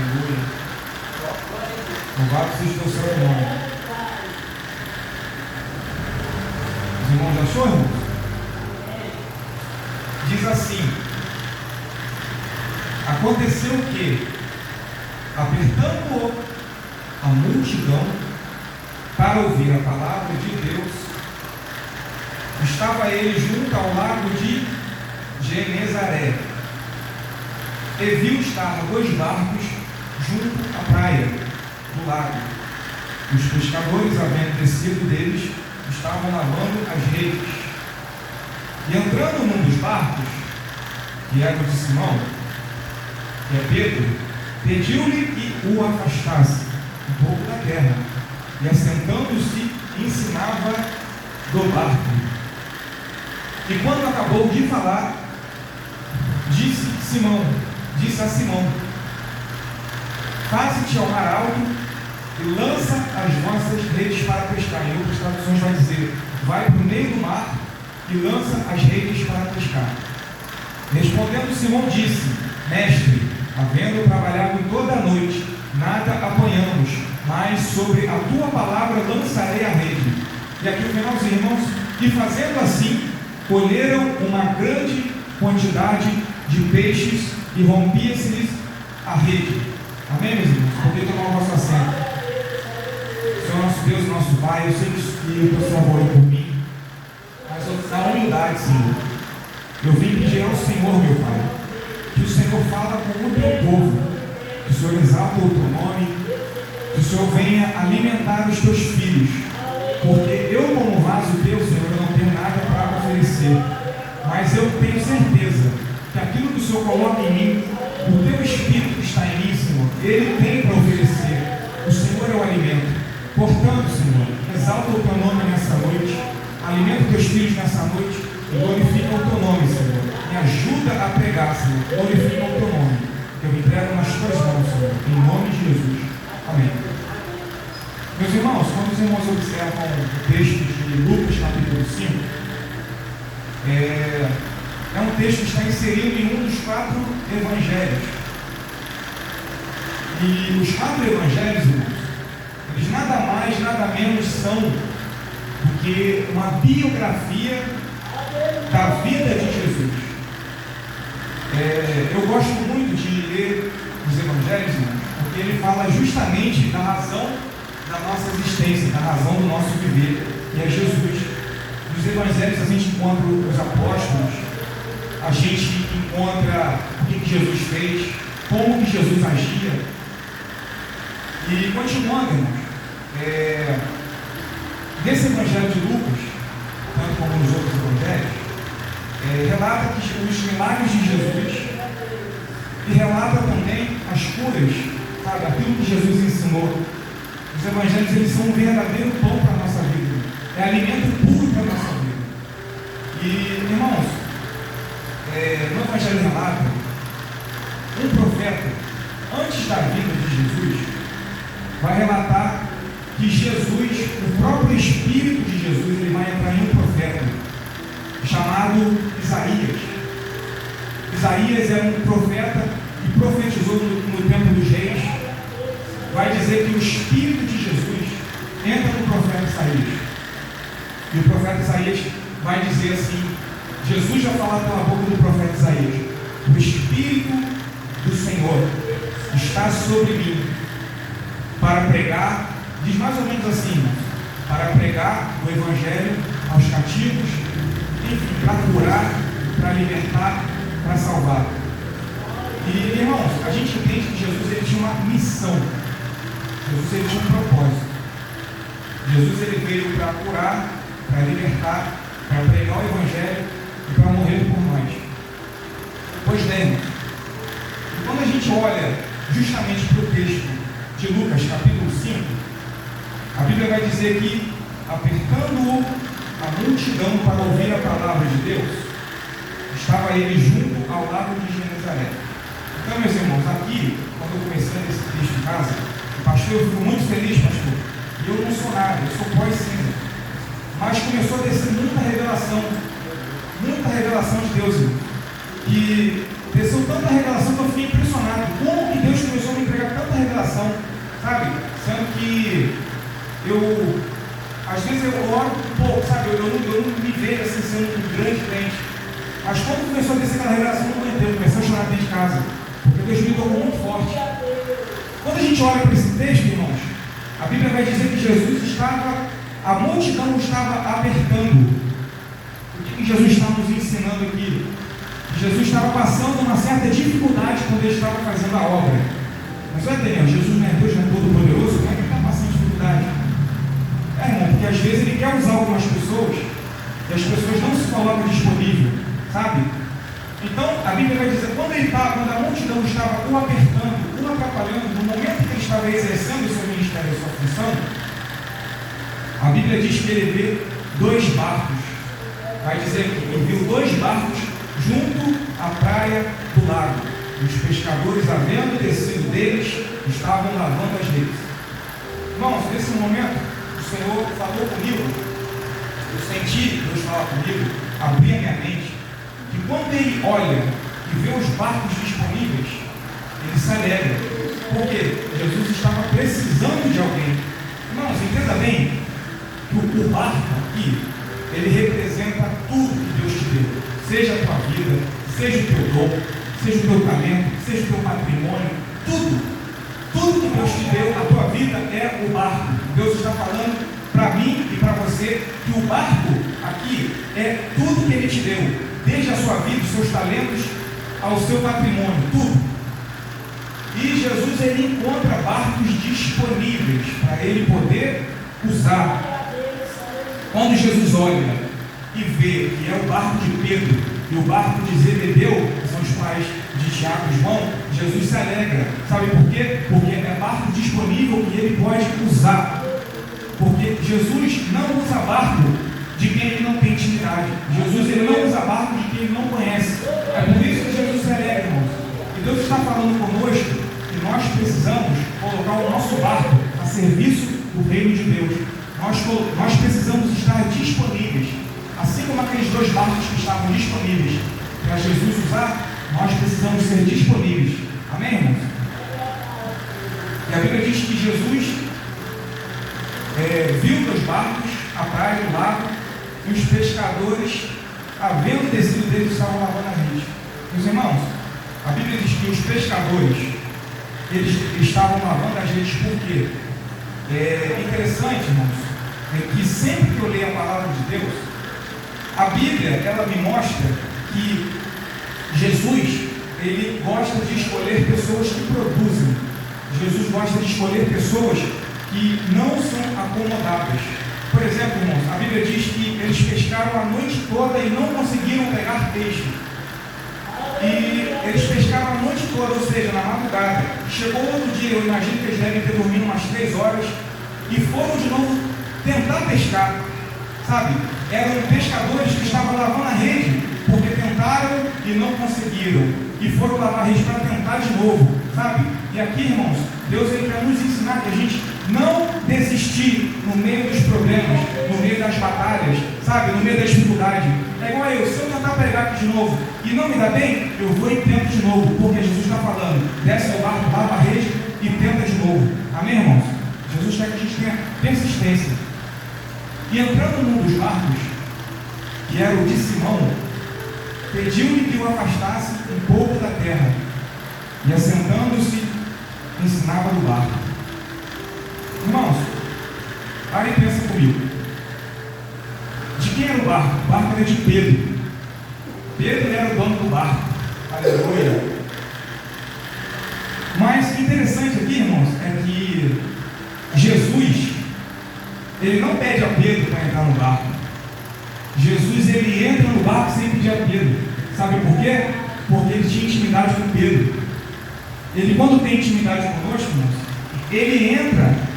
Aleluia. Louvado seja o seu nome. Os irmãos achou, irmãos? Diz assim: aconteceu que, apertando a multidão para ouvir a palavra de Deus, estava ele junto ao lago de Genezaré, e viu estar 2 barcos junto à praia do lago. Os pescadores, havendo descido deles, estavam lavando as redes. E entrando num dos barcos, que era o de Simão, que é Pedro, pediu-lhe que o afastasse um pouco da terra, e assentando-se, ensinava do barco. E quando acabou de falar, disse a Simão: faze-te ao mar alto e lança as vossas redes para pescar. Em outras traduções vai dizer: vai para o meio do mar e lança as redes para pescar. Respondendo Simão, disse: mestre, havendo trabalhado toda a noite, nada apanhamos, mas sobre a tua palavra lançarei a rede. E aqui o final, os irmãos, e fazendo assim, colheram uma grande quantidade de peixes e rompia-se-lhes a rede. Amém, meus irmãos? Porque tomar o nosso assento. Senhor nosso Deus, nosso Pai, eu sei que o Senhor orou por mim, mas na humildade, Senhor, eu vim pedir ao Senhor, meu Pai, que o Senhor fala com o teu povo, que o Senhor exalta o teu nome, que o Senhor venha alimentar os teus filhos, porque eu, como vaso teu, Senhor, eu não tenho nada para oferecer, mas eu tenho certeza que aquilo que o Senhor coloca em mim, o teu Espírito que está em mim, Senhor, ele tem para oferecer. O Senhor é o alimento. Portanto, Senhor, exalta o teu nome nessa noite, alimenta os teus filhos nessa noite e glorifica o teu nome, Senhor. Me ajuda a pregar, Senhor, glorifica o teu nome. Eu me entrego nas tuas mãos, Senhor, em nome de Jesus. Amém. Meus irmãos, quando os irmãos observam o texto de Lucas, capítulo 5, é um texto que está inserido em um dos 4 evangelhos. E os 4 evangelhos, irmãos, eles nada mais, nada menos são do que uma biografia da vida de Jesus. Eu gosto muito de ler os evangelhos, irmãos, porque ele fala justamente da razão da nossa existência, da razão do nosso viver, que é Jesus. Nos evangelhos a gente encontra os apóstolos, a gente encontra o que Jesus fez, como que Jesus agia. E continuando, irmãos, nesse evangelho de Lucas, tanto como nos outros evangelhos, relata que os milagres de Jesus e relata também as curas, sabe, aquilo que Jesus ensinou. Os evangelhos, eles são um verdadeiro pão para a nossa vida, é alimento puro para a nossa vida. E, irmãos, no evangelho relata um profeta, antes da vinda de Jesus, vai relatar que Jesus, o próprio Espírito de Jesus, ele vai entrar em um profeta chamado Isaías. Isaías era um profeta que profetizou no tempo dos reis. Vai dizer que o Espírito de Jesus entra no profeta Isaías. E o profeta Isaías vai dizer assim: Jesus vai falar pela boca do profeta Isaías: o Espírito do Senhor está sobre mim para pregar, diz mais ou menos assim, para pregar o Evangelho aos cativos, enfim, para curar, para libertar, para salvar. E, irmãos, a gente entende que Jesus, ele tinha uma missão. Jesus, ele tinha um propósito. Jesus, ele veio para curar, para libertar, para pregar o Evangelho e para morrer por nós. Pois bem, e quando a gente olha justamente para o texto de Lucas, capítulo 5, a Bíblia vai dizer que, apertando a multidão para ouvir a palavra de Deus, estava ele junto ao lago de Genezaré. Então, meus irmãos, aqui, quando eu comecei esse texto em casa, pastor, eu fico muito feliz, pastor, e eu não sou nada, eu sou pós-cinza, mas começou a descer muita revelação de Deus, irmão. E desceu tanta revelação que eu fiquei impressionado como que Deus começou a me entregar tanta sabe? Sendo que às vezes eu oro um pouco, sabe? Eu não me vejo assim sendo um grande crente. Mas quando começou a descer aquela revelação, eu não aguentei, eu comecei a chorar dentro de casa, porque Deus me tocou muito forte. Quando a gente olha para esse texto, irmãos, a Bíblia vai dizer que a multidão estava apertando. O que Jesus está nos ensinando aqui? Jesus estava passando uma certa dificuldade quando ele estava fazendo a obra. Mas olha, Daniel, Jesus não é Deus, não é todo-poderoso, como é que ele está passando dificuldade? Irmão, porque às vezes ele quer usar algumas pessoas e as pessoas não se colocam disponível, sabe? Então, a Bíblia vai dizer, quando a multidão estava o apertando, o atrapalhando, no momento que ele estava exercendo o seu ministério, a sua função, a Bíblia diz que ele vê 2 barcos. Vai dizer que ele viu 2 barcos junto à praia do lago. Os pescadores, havendo descido deles, estavam lavando as redes. Irmãos, nesse momento, o Senhor falou comigo, eu senti Deus falar comigo, abrir a minha mente, que quando ele olha e vê os barcos disponíveis, ele se alegra, porque Jesus estava precisando de alguém. Irmãos, entenda bem que o barco aqui, ele representa tudo que Deus te deu, seja a tua vida, seja o teu dom, seja o teu talento, seja o teu patrimônio, tudo que Deus te deu, a tua vida é o barco. Deus está falando para mim e para você que o barco aqui é tudo que Ele te deu, desde a sua vida, os seus talentos, ao seu patrimônio, tudo. E Jesus, ele encontra barcos disponíveis para ele poder usar. Quando Jesus olha e vê que é o barco de Pedro e o barco de Zebedeu, que são os pais de Tiago e João, Jesus se alegra. Sabe por quê? Porque é barco disponível que ele pode usar. Porque Jesus não usa barco de quem ele não tem intimidade. Jesus, ele não usa barco de quem ele não conhece. É por isso que Jesus se alegra, irmãos. E Deus está falando conosco que nós precisamos colocar o nosso barco a serviço do reino de Deus. Nós precisamos estar disponíveis. Assim como aqueles 2 barcos que estavam disponíveis para Jesus usar, nós precisamos ser disponíveis. Amém, irmãos? E a Bíblia diz que Jesus viu 2 barcos à praia do lago e os pescadores, havendo descido deles, estavam lavando a rede. Meus irmãos, a Bíblia diz que os pescadores, eles estavam lavando as redes. Por quê? É interessante, irmãos, que sempre que eu leio a palavra de Deus, a Bíblia, ela me mostra que Jesus, ele gosta de escolher pessoas que produzem. Jesus gosta de escolher pessoas que não são acomodadas. Por exemplo, irmãos, a Bíblia diz que eles pescaram a noite toda e não conseguiram pegar peixe. E eles pescaram a noite toda, ou seja, na madrugada. Chegou outro dia, eu imagino que eles devem ter dormido umas 3 horas e foram de novo tentar pescar, sabe? Eram pescadores que estavam lavando a rede, porque tentaram e não conseguiram, e foram lavar a rede para tentar de novo, sabe? E aqui, irmãos, Deus, ele quer nos ensinar que a gente não desistir no meio dos problemas, no meio das batalhas, sabe? No meio da dificuldade. É igual eu, se eu tentar pregar aqui de novo e não me dá bem, eu vou e tento de novo, porque Jesus está falando, desce ao barco, lava a rede e tenta de novo. Amém, irmãos? Jesus quer que a gente tenha persistência. E entrando num dos barcos, que era o de Simão, pediu-lhe que o afastasse um pouco da terra, e assentando-se, ensinava do barco. Irmãos, para e pensa comigo. De quem era o barco? O barco era de Pedro. Pedro era o dono do barco. Aleluia. Mas interessante aqui, irmãos, é que Jesus, ele não pede a Pedro para entrar no barco. Jesus, ele entra no barco sem pedir a Pedro. Sabe por quê? Porque ele tinha intimidade com Pedro. Ele, quando tem intimidade conosco, irmãos, ele entra.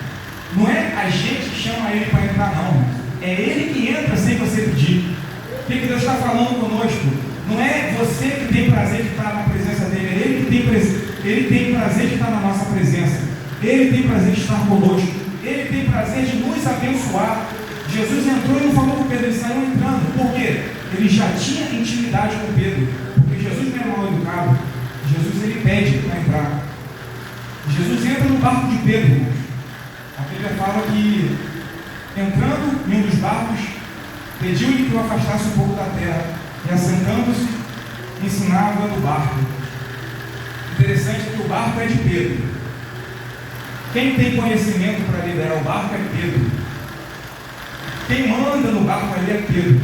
Não é a gente que chama ele para entrar, não, irmãos. É ele que entra sem você pedir. O que Deus está falando conosco? Não é você que tem prazer de estar na presença dele. É ele que tem prazer de estar na nossa presença. Ele tem prazer de estar conosco. Ele tem prazer de nos abençoar. Jesus entrou e não falou com Pedro, ele saiu entrando. Por quê? Ele já tinha intimidade com Pedro. Porque Jesus não é mal educado. Jesus, ele pede para entrar. Jesus entra no barco de Pedro, irmãos. A Bíblia fala que, entrando em um dos barcos, pediu-lhe que o afastasse um pouco da terra, e assentando-se, ensinava do barco. Interessante que o barco é de Pedro. Quem tem conhecimento para liderar o barco é Pedro. Quem manda no barco ali é Pedro.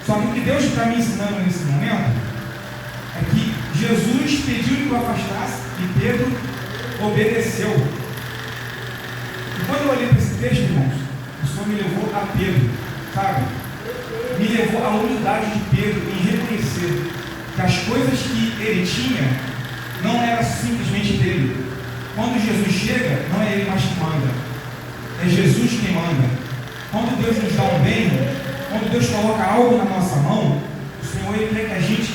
Só que o que Deus está me ensinando nesse momento é que Jesus pediu que o afastasse e Pedro obedeceu. E quando eu olhei para esse texto, irmãos, o Senhor me levou a Pedro, sabe? Me levou à humildade de Pedro em reconhecer que as coisas que ele tinha não eram simplesmente dele. Quando Jesus chega, não é ele mais que manda, é Jesus quem manda. Quando Deus nos dá um bem, quando Deus coloca algo na nossa mão, o Senhor ele quer que a gente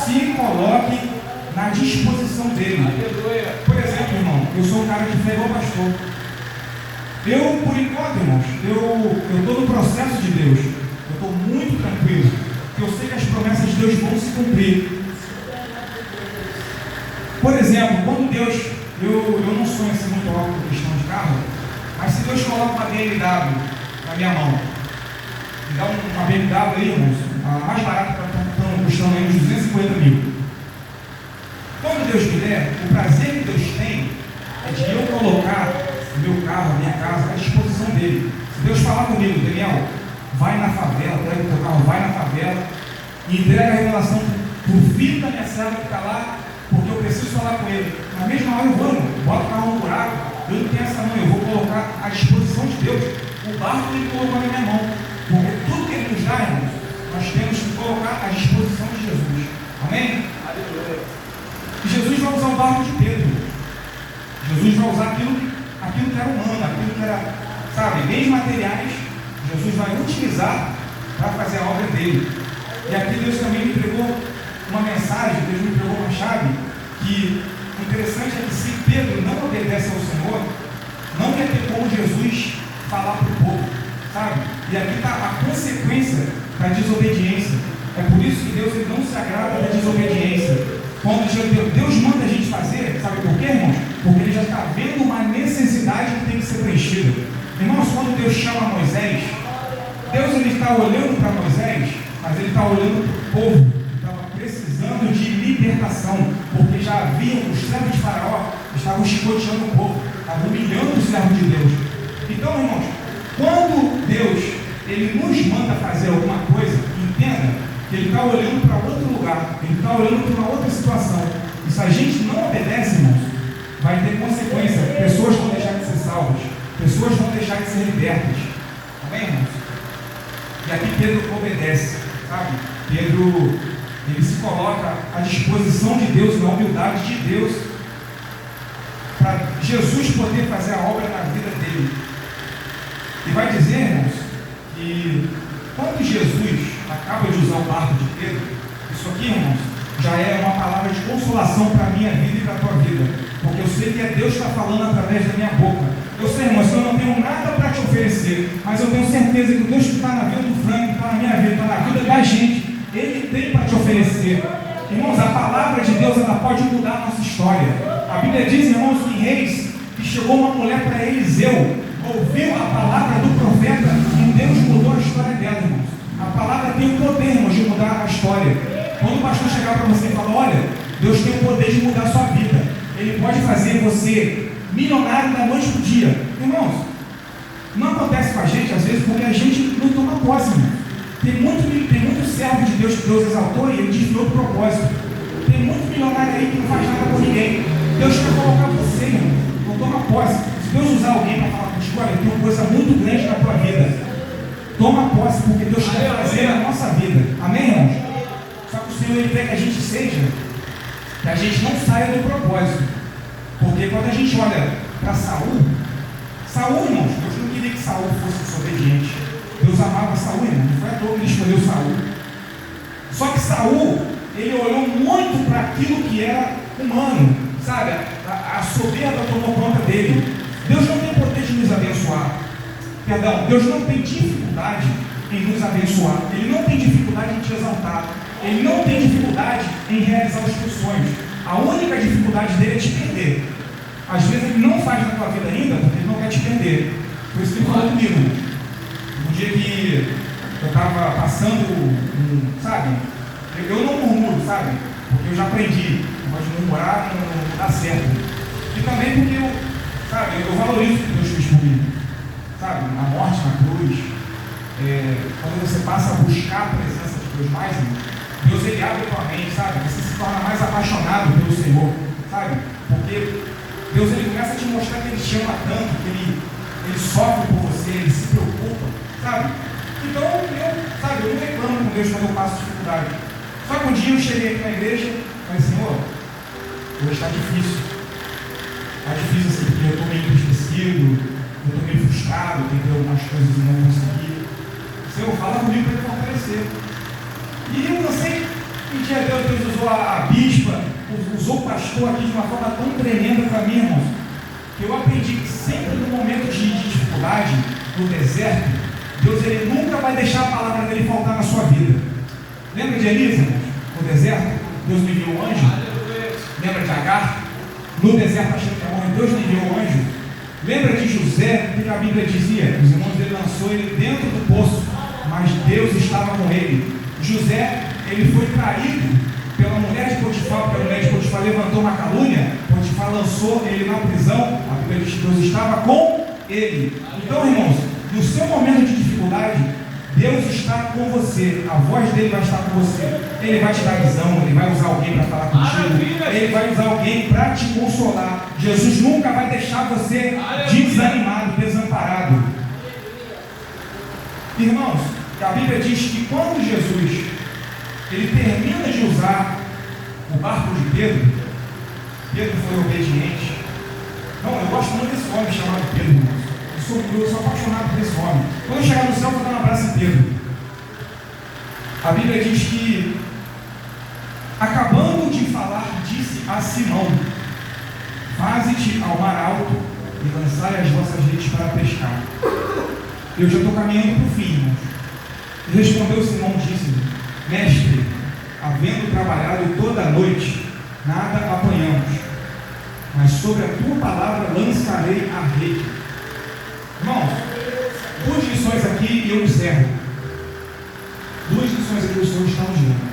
se coloque na disposição dele. Por exemplo, irmão, eu sou um cara de fé igual pastor. Eu, por enquanto, irmãos, eu estou no processo de Deus. Eu estou muito tranquilo, porque eu sei que as promessas de Deus vão se cumprir. Por exemplo, quando Deus, eu não sonho assim muito alto com questão de carro, mas se Deus coloca uma BMW na minha mão, me dá uma BMW aí, irmãos, a mais barata que está custando aí uns 250 mil. Quando Deus me der, o prazer que Deus tem é de eu colocar o meu carro, a minha casa, à disposição dele. Se Deus falar comigo, Daniel, vai na favela, pega o teu carro, vai na favela e entrega a revelação para o filho da minha serva que está lá, porque eu preciso falar com ele. Na mesma hora eu vou, irmão, boto o carro no buraco, eu não tenho essa mão, eu vou colocar à disposição de Deus. O barco ele colocou na minha mão, porque tudo que ele nos dá, irmãos, nós temos que colocar à disposição de Jesus. Amém? E Jesus vai usar o barco de Pedro. Jesus vai usar aquilo que era humano, aquilo que era, sabe, bens materiais. Jesus vai utilizar para fazer a obra dele. E aqui Deus também me entregou uma mensagem, Deus me entregou uma chave, que o interessante é que se Pedro não obedece ao Senhor, não ia ter como Jesus falar para o povo, sabe? E aqui está a consequência da desobediência. É por isso que Deus ele não se agrada da desobediência. Quando Deus manda a gente fazer, sabe por quê, irmãos? Porque ele já está vendo uma necessidade que tem que ser preenchida. Irmãos, quando Deus chama Moisés, Deus ele está olhando para Moisés, mas ele está olhando para o povo que estava precisando de libertação, porque já haviam os servos de Faraó, estavam chicoteando o povo, estavam humilhando os servos de Deus. Então, irmãos, quando Deus ele nos manda fazer alguma coisa, entenda que ele está olhando para outro lugar, ele está olhando para uma outra situação. E se a gente não obedece, irmãos, vai ter consequência. Pessoas vão deixar de ser salvas, pessoas vão deixar de ser libertas. Amém, irmãos? E aqui Pedro obedece, sabe? Pedro, ele se coloca à disposição de Deus, na humildade de Deus, para Jesus poder fazer a obra na vida dele. E vai dizer, irmãos, que quando Jesus acaba de usar o barco de Pedro, isso aqui, irmãos, já é uma palavra de consolação para a minha vida e para a tua vida, porque eu sei que é Deus que está falando através da minha boca. Eu sei, irmãos, que eu não tenho nada para te oferecer, mas eu tenho certeza que o Deus que está na vida do Frank, que está na minha vida, está na vida da gente, Ele tem para te oferecer. Irmãos, a palavra de Deus, ela pode mudar a nossa história. A Bíblia diz, irmãos, que em Reis, que chegou uma mulher para Eliseu, ouviu a palavra do profeta e Deus mudou a história dela, irmãos. A palavra tem o poder, irmãos, de mudar a história. Quando o pastor chegar para você e falar, olha, Deus tem o poder de mudar a sua vida, Ele pode fazer você milionário da noite para o dia. Irmãos, não acontece com a gente, às vezes, porque a gente não toma posse, irmão. Tem muito servo de Deus que Deus exaltou e Ele desviou o propósito. Tem muito milionário aí que não faz nada por ninguém. Deus quer colocar você, irmão. Não toma posse. Se Deus usar alguém para falar contigo, olha, tem uma coisa muito grande na tua vida, toma posse, porque Deus quer fazer na nossa vida. Amém, irmãos? Só que o Senhor ele quer que a gente seja, que a gente não saia do propósito. Porque quando a gente olha para Saul, irmãos, Deus não queria que Saul fosse desobediente. Deus amava Saul, irmão. Não foi à toa que ele escolheu Saul. Só que Saul, ele olhou muito para aquilo que era humano, sabe? A soberba tomou conta dele. Deus não tem poder de nos abençoar. Perdão, Deus não tem dificuldade em nos abençoar. Ele não tem dificuldade em te exaltar. Ele não tem dificuldade em realizar os teus sonhos. A única dificuldade dele é te perder. Às vezes ele não faz na tua vida ainda porque ele não quer te prender. Por isso que ele falou comigo. Um dia que eu estava passando, sabe? Eu não murmuro, sabe? Porque eu já aprendi. Mas murmurar não dá certo. E também porque eu valorizo o que Deus fez por mim. Sabe? Na morte, na cruz. Quando você passa a buscar a presença de Deus mais, Deus ele abre a tua mente, sabe? Você se torna mais apaixonado pelo Senhor, sabe? Porque Deus ele começa a te mostrar que ele te ama tanto, que ele sofre por você, ele se preocupa, sabe? Então eu não reclamo com Deus quando eu passo dificuldade. Só que um dia eu cheguei aqui na igreja e falei, Senhor, hoje está difícil. Está difícil assim, porque eu estou meio entristecido, eu estou meio frustrado, tentei algumas coisas e não consegui. Senhor, fala comigo para ele fortalecer. E eu não sei que dia Deus usou a bispa, usou o pastor aqui de uma forma tão tremenda para mim, irmãos, que eu aprendi que sempre no momento de dificuldade, no deserto, Deus ele nunca vai deixar a palavra dele faltar na sua vida. Lembra de Elisa, no deserto? Deus me enviou um anjo. Lembra de Agar? No deserto achando que é morrer, Deus me enviou um anjo. Lembra de José, que a Bíblia dizia, os irmãos dele lançou ele dentro do poço, mas Deus estava com ele. José, ele foi traído pela mulher de Potifar, porque a mulher de Potifar levantou uma calúnia, Potifar lançou ele na prisão, a Bíblia diz que Deus estava com ele. Então, irmãos, no seu momento de dificuldade, Deus está com você, a voz dele vai estar com você, ele vai te dar visão, ele vai usar alguém para falar contigo, ele vai usar alguém para te consolar. Jesus nunca vai deixar você desanimado, desamparado. Irmãos, a Bíblia diz que quando Jesus ele termina de usar o barco de Pedro, Pedro foi obediente. Não, eu gosto muito desse homem chamado Pedro, irmãos. Eu sou apaixonado por esse homem. Quando eu chegar no céu, eu vou dar um abraço em Pedro. A Bíblia diz que, acabando de falar, disse a Simão: faze-te ao mar alto e lançai as vossas redes para pescar. Eu já estou caminhando para o fim, irmãos. Respondeu Simão, disse-lhe: mestre, havendo trabalhado toda a noite, nada apanhamos, mas sobre a tua palavra lançarei a rede. Irmãos, duas lições aqui e eu encerro. Duas lições aqui o Senhor está nos dando.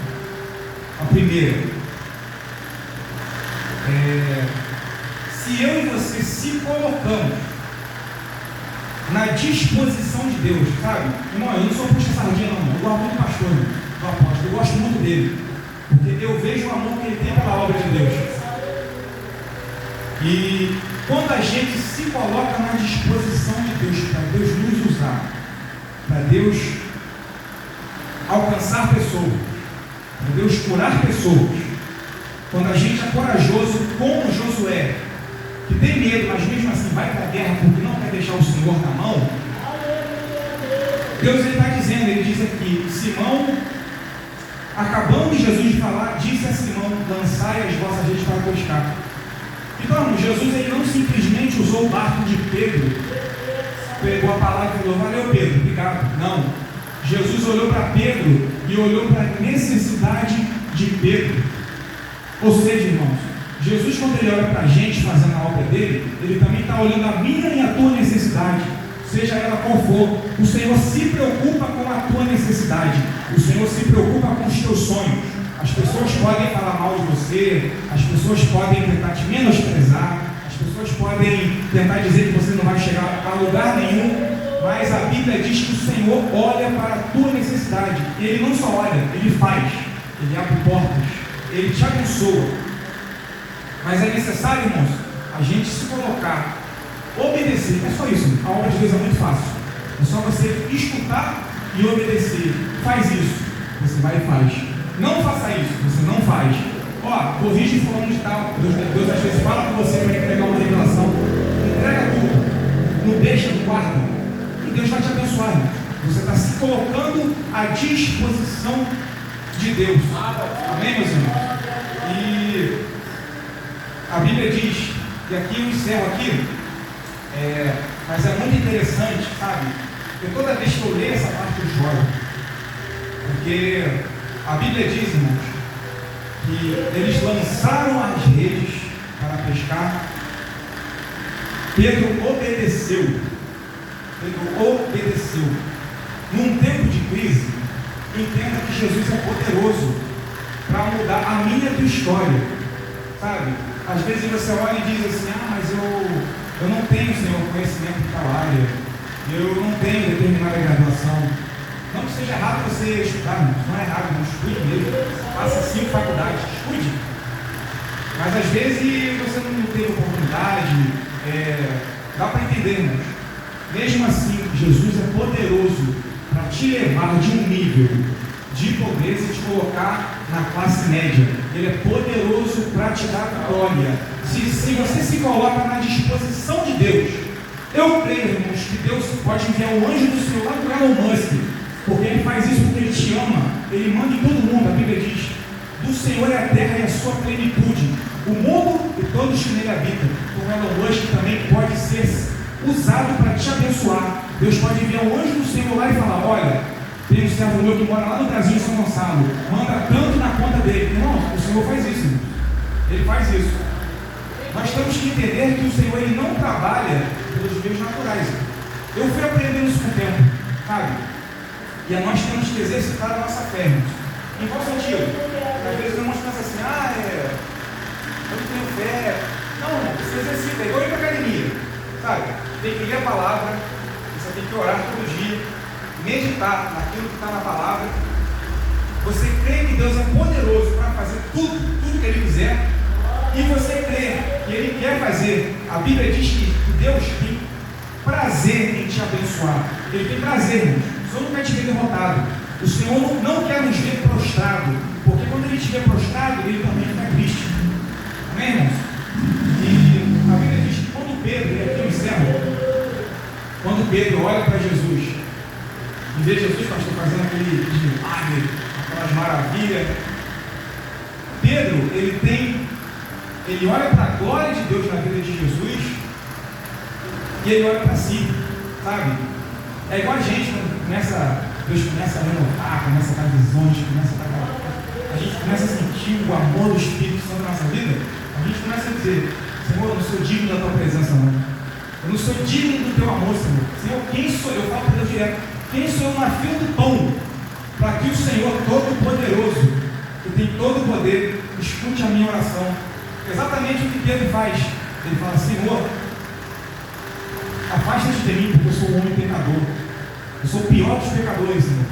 A primeira, se eu e você se colocamos na disposição de Deus, sabe? Irmão, eu não sou puxa-sardinha não, eu gosto muito do pastor, do apóstolo, eu gosto muito dele, porque eu vejo o amor que ele tem pela obra de Deus. E quando a gente se coloca na disposição de Deus, para Deus nos usar, para Deus alcançar pessoas, para Deus curar pessoas, quando a gente é corajoso como Josué, que tem medo, mas mesmo assim vai para a guerra porque não quer deixar o Senhor na mão, Deus está dizendo, ele diz aqui, Simão, acabando Jesus de falar, disse a Simão: lançai as vossas redes para pescar. Então, Jesus ele não simplesmente usou o barco de Pedro, pegou a palavra e falou: valeu Pedro, obrigado. Não, Jesus olhou para Pedro e olhou para a necessidade de Pedro. Ou seja, irmãos, Jesus, quando ele olha para a gente fazendo a obra dele, ele também está olhando a minha e a tua necessidade, seja ela qual for. O Senhor se preocupa com a tua necessidade, o Senhor se preocupa com os teus sonhos. As pessoas podem falar mal de você, as pessoas podem tentar te menosprezar, as pessoas podem tentar dizer que você não vai chegar a lugar nenhum, mas a Bíblia diz que o Senhor olha para a tua necessidade, e Ele não só olha, Ele faz, Ele abre portas, Ele te abençoa. Mas é necessário, irmãos, a gente se colocar, obedecer. É só isso, a obra de Deus é muito fácil, é só você escutar e obedecer. Faz isso, você vai e faz. Não faça isso, você não faz. Corrige fulano de tal. Deus às vezes fala com você para entregar uma revelação. Entrega tudo, não deixa, não guarda, e Deus vai te abençoar. Você está se colocando à disposição de Deus. Amém, meus irmãos? E a Bíblia diz, e aqui eu encerro aqui, mas é muito interessante, sabe? Porque toda vez que eu leio essa parte eu choro, porque a Bíblia diz, irmãos, que eles lançaram as redes para pescar, Pedro obedeceu. Pedro obedeceu. Num tempo de crise, entenda que Jesus é poderoso para mudar a minha e a tua história. Sabe? Às vezes você olha e diz assim: ah, mas eu não tenho, Senhor, conhecimento em tal área. Eu não tenho determinada graduação. Não que seja errado você estudar, não é errado, não estude mesmo. Faça 5 faculdades, estude. Mas às vezes você não teve oportunidade, dá para entender, irmãos. Mesmo assim, Jesus é poderoso para te levar de um nível de pobreza e te colocar na classe média. Ele é poderoso para te dar glória. Se você se coloca na disposição de Deus, eu creio, irmãos, que Deus pode enviar o anjo do Senhor lá do Elon Musk, porque Ele faz isso porque Ele te ama. Ele manda em todo mundo. A Bíblia diz: do Senhor é a terra e a sua plenitude, o mundo e todos que nele habitam. O Elon Musk também pode ser usado para te abençoar. Deus pode enviar o anjo do Senhor lá e falar: olha, tem um servo meu que mora lá no Brasil, em São Gonçalo, manda tanto na conta dele. Não, o Senhor faz isso, irmão. Ele faz isso. Nós temos que entender que o Senhor, Ele não trabalha pelos meios naturais. Eu fui aprendendo isso com o tempo, sabe? E nós temos que exercitar a nossa fé, irmãos. Em qual sentido? Às vezes os irmãos pensam assim: eu não tenho fé. Não, você exercita, é igual ir para a academia, sabe? Tem que ler a palavra, você tem que orar todo dia, meditar naquilo que está na palavra. Você crê que Deus é poderoso para fazer tudo que Ele quiser, e você crê que Ele quer fazer. A Bíblia diz que Deus tem prazer em te abençoar. Ele tem prazer, irmãos. O Senhor não quer te ver derrotado. O Senhor não quer nos ver prostrado, porque quando Ele te vê prostrado, Ele também fica triste. Amém, irmãos? E a Bíblia diz que quando Pedro, e aqui eu encerro, quando Pedro olha para Jesus e vê Jesus, pastor, fazendo aquele milagre, aquelas maravilhas, Pedro, ele olha para a glória de Deus na vida de Jesus e ele olha para si, sabe? É igual a gente, quando Deus começa a renovar, começa a dar visões, a gente começa a sentir o amor do Espírito Santo na nossa vida. A gente começa a dizer: Senhor, eu não sou digno da tua presença, não. Eu não sou digno do teu amor, Senhor. Senhor, quem sou eu? Eu falo para Deus direto: quem sou eu na fila do pão, para que o Senhor Todo-Poderoso, que tem todo o poder, escute a minha oração? Exatamente o que Pedro faz. Ele fala: Senhor, afasta-te de mim, porque eu sou um homem pecador. Eu sou o pior dos pecadores, Senhor.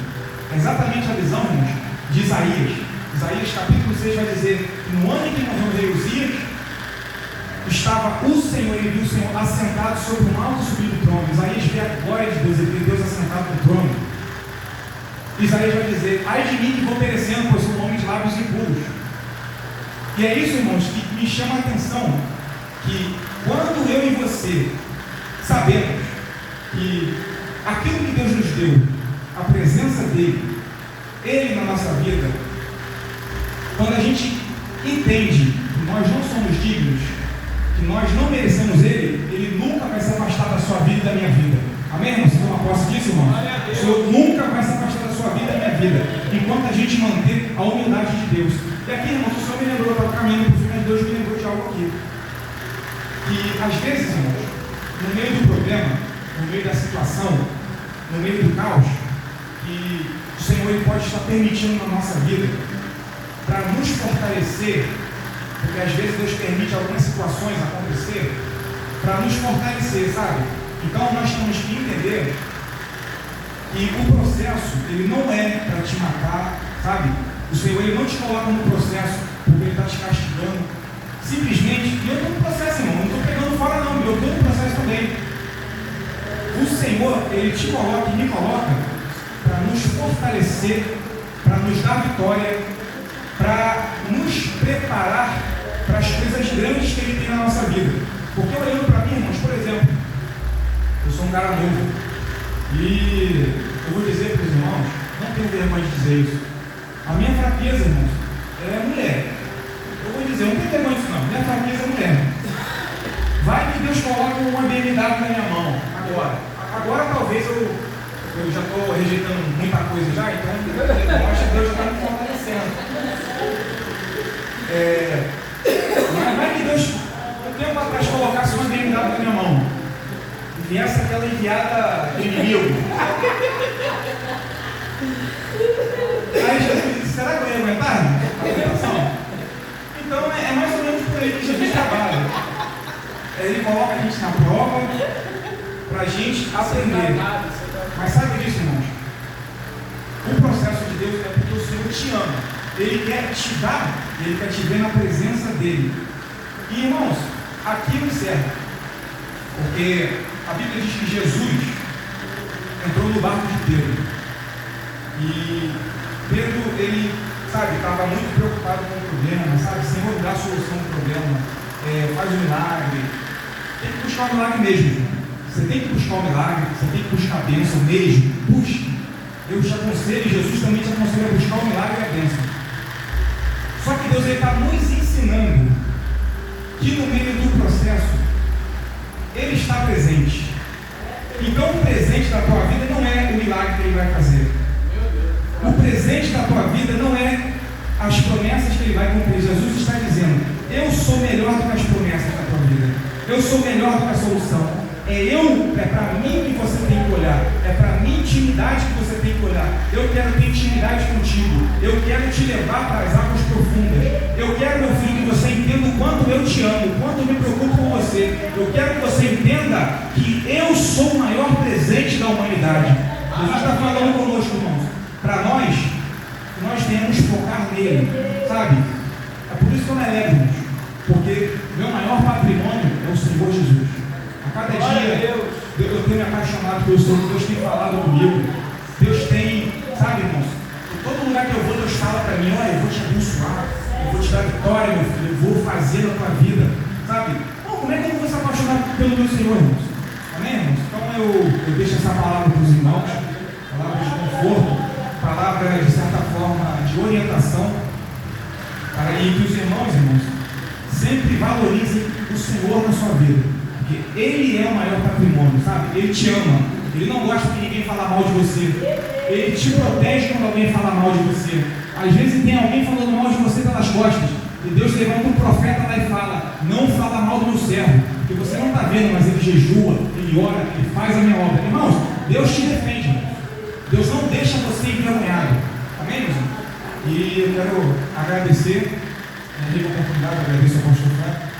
É exatamente a visão, irmãos, de Isaías. Isaías capítulo 6 vai dizer que no ano em que morreu o rei Uzias, estava o Senhor, ele viu o Senhor assentado sobre um alto e subido trono. Isaías vê a glória de Deus, ele vê Deus assentado no trono. Isaías vai dizer: ai de mim que vou perecendo, pois sou um homem de lábios impuros. E é isso, irmãos, que me chama a atenção, que quando eu e você sabemos que aquilo que Deus nos deu, a presença dele, Ele na nossa vida, quando a gente entende que nós não somos dignos, que nós não merecemos Ele nunca vai se afastar da sua vida e da minha vida. Amém, irmão? Você toma posse disso, irmão? O Senhor nunca vai se afastar da sua vida e da minha vida, enquanto a gente manter a humildade de Deus. E aqui, irmão, o Senhor me lembrou, eu estava caminhando para o fim, mas Deus me lembrou de algo aqui. Que às vezes, irmãos, no meio do problema, no meio da situação, no meio do caos, que o Senhor ele pode estar permitindo na nossa vida para nos fortalecer, porque às vezes Deus permite algumas situações acontecer para nos fortalecer, sabe? Então nós temos que entender que o processo ele não é para te matar, sabe? O Senhor ele não te coloca no processo porque Ele está te castigando simplesmente. E eu estou no processo, irmão, não estou pegando fora não, eu estou no processo também. O Senhor ele te coloca e me coloca para nos fortalecer, para nos dar vitória, para nos preparar para as coisas grandes que Ele tem na nossa vida. Porque olhando para mim, irmãos, por exemplo, eu sou um cara novo e eu vou dizer para os irmãos, não tenho vergonha de dizer isso. A minha fraqueza, irmãos, é mulher. Eu vou dizer, não tem vergonha disso não, minha fraqueza é mulher. Vai que Deus coloca uma BMW na minha mão, agora talvez eu já estou rejeitando muita coisa já, então eu acho que Deus já está me fortalecendo. Mas vai que Deus, tempo atrás colocasse uma BMW na minha mão e viesse aquela enviada do inimigo, aí Jesus disse: será que eu ia aguentar a tentação? Então é mais ou menos por aí que Jesus trabalha. Ele coloca a gente na prova para a gente aprender. Mas sabe disso, irmãos? O processo de Deus é porque o Senhor te ama. Ele quer te dar, Ele quer te ver na presença dEle. E, irmãos, aqui não serve. Porque a Bíblia diz que Jesus entrou no barco de Pedro. E Pedro, ele, sabe, estava muito preocupado com o problema, sabe? Senhor, dá a solução do problema, faz um milagre. Tem que buscar o milagre mesmo. Você tem que buscar o milagre, você tem que buscar a bênção mesmo. Busque. Eu te aconselho, Jesus também te aconselha a buscar o milagre e a bênção. Só que Deus está nos ensinando que no meio do processo Ele está presente. Então o presente da tua vida não é o milagre que Ele vai fazer. O presente da tua vida não é as promessas que Ele vai cumprir. Jesus está dizendo: eu sou melhor do que as promessas da tua vida. Eu sou melhor do que a solução. É para mim que você tem que olhar. É para a minha intimidade que você tem que olhar. Eu quero ter intimidade contigo. Eu quero te levar para as águas profundas. Eu quero, meu filho, que você entenda o quanto eu te amo, o quanto eu me preocupo com você. Eu quero que você entenda que eu sou o maior presente da humanidade. Jesus está falando conosco, irmãos, para nós, que nós tenhamos que focar nele, sabe? É por isso que eu me alegro, irmãos, porque meu maior patrimônio é o Senhor Jesus. A cada dia eu tenho me apaixonado pelo Senhor. Deus tem falado comigo. Deus tem, sabe, irmãos, em todo lugar que eu vou, Deus fala para mim: olha, eu vou te abençoar, eu vou te dar vitória, meu filho, eu vou fazer na tua vida, sabe? Bom, como é que eu não vou se apaixonar pelo meu Senhor, irmãos? Amém, irmãos? Então eu deixo essa palavra para os irmãos, palavra de conforto, palavra de certa forma de orientação, para que os irmãos, sempre valorizem o Senhor na sua vida. Porque Ele é o maior patrimônio, sabe? Ele te ama. Ele não gosta que ninguém fale mal de você. Ele te protege quando alguém fala mal de você. Às vezes tem alguém falando mal de você pelas costas. E Deus levanta um profeta lá e fala: não fala mal do meu servo. Porque você não está vendo, mas ele jejua, ele ora, ele faz a minha obra. Irmãos, Deus te defende. Deus não deixa você envergonhado. Amém, irmãos? E eu quero agradecer. A oportunidade, agradeço ao pastor Fábio.